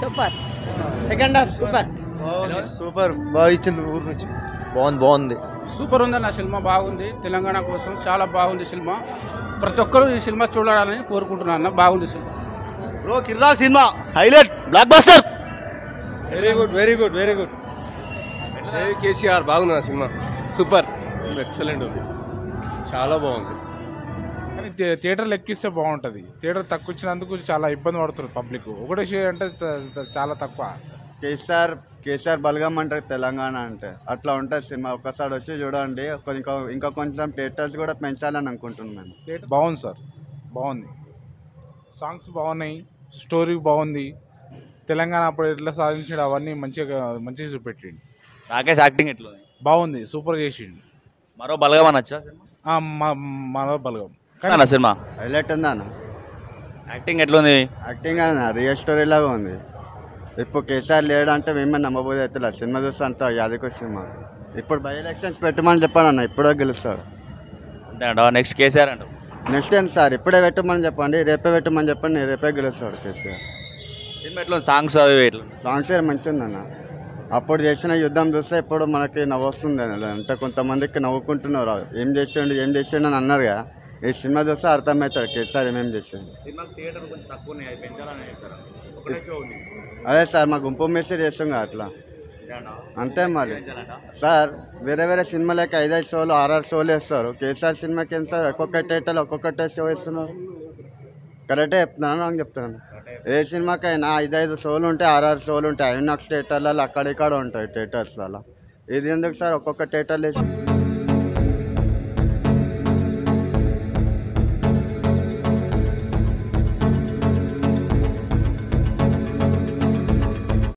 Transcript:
Super. Second half super. Super బాగా ఇచ్చింది ఊరు నుంచి. బాగుంది. సూపర్ ఉందన్న సినిమా, బాగుంది. తెలంగాణ కోసం చాలా బాగుంది సినిమా. ప్రతి ఒక్కరూ ఈ సినిమా చూడాలని కోరుకుంటున్నాను అన్న. బాగుంది సినిమా. బ్రో కిర్రాక్ cinema highlight, blockbuster. Very good. KCR బాగుంది ఆ సినిమా, సూపర్, ఎక్సలెంట్ ఉంది, చాలా బాగుంది. కానీ థియేటర్లు ఎక్కిస్తే బాగుంటుంది. థియేటర్ తక్కువ ఇచ్చినందుకు చాలా ఇబ్బంది పడుతుంది పబ్లిక్. ఒకటే షో అంటే చాలా తక్కువ. కేసీఆర్ బలగం అంటారు తెలంగాణ అంటే, అట్లా ఉంటుంది సినిమా. ఒక్కసారి వచ్చి చూడండి. ఇంకా కొంచెం థియేటర్స్ కూడా పెంచాలని అనుకుంటున్నాను. బాగుంది సార్, బాగుంది. సాంగ్స్ బాగున్నాయి, స్టోరీ బాగుంది. తెలంగాణ అప్పుడు ఎట్లా సాధించాడు అవన్నీ మంచిగా చూపెట్టిండు. రాకేష్ యాక్టింగ్ ఎట్లా ఉంది? బాగుంది, సూపర్ చేసిండు. మరో బలగం అనొచ్చా సినిమా? మన బలగం అన్న సినిమా హైలైట్ ఉందా అన్న? యాక్టింగ్ ఎట్లుంది? యాక్టింగ్ అన్న రియల్ స్టోరీ లాగా ఉంది. ఇప్పుడు కేసీఆర్ లేడంటే మేమే నమ్మబోదు అవుతుంది. సినిమా చూస్తే అంత యాదకొచ్చి సినిమా. ఇప్పుడు బై ఎలక్షన్స్ పెట్టమని చెప్పాను అన్న, ఇప్పుడే గెలుస్తాడు. అంతే నెక్స్ట్ కేసీఆర్ అంటారు. నెక్స్ట్ ఏం సార్, ఇప్పుడే పెట్టమని చెప్పండి, రేపే పెట్టమని చెప్పండి, రేపే గెలుస్తాడు కేసీఆర్. సినిమా ఎట్లా సాంగ్స్ అవి ఎట్లా? సాంగ్స్ మంచిగా ఉందన్న. అప్పుడు చేసిన యుద్ధం చూస్తే ఇప్పుడు మనకి నవ్వొస్తుంది అంటే కొంతమందికి నవ్వుకుంటున్నారు. ఏం చేసిండు అని అన్నారు కదా. ఈ సినిమా చూస్తే అర్థమవుతాడు కేసీఆర్ ఏమేమి చేసిండు. అదే సార్, మా గుంపు మెసేజ్ చేస్తాం కదా అట్లా, అంతే మరి. సార్ వేరే సినిమాలకి 5 షోలు 6 షోలు వేస్తారు. కేసీఆర్ సినిమాకి ఏం సార్ ఒక్కొక్క థియేటర్లో ఒక్కొక్కటే షో వేస్తున్నారు. కరెక్టే చెప్తున్నాను, అని చెప్తున్నాను. ఏ సినిమాకైనా 5 షోలు ఉంటాయి, 6 షోలు ఉంటాయి. ఐనాక్స్ థియేటర్లలో అక్కడిక్కడ ఉంటాయి థియేటర్స్లలో. ఇది ఎందుకు సార్ ఒక్కొక్క థియేటర్లో వేసి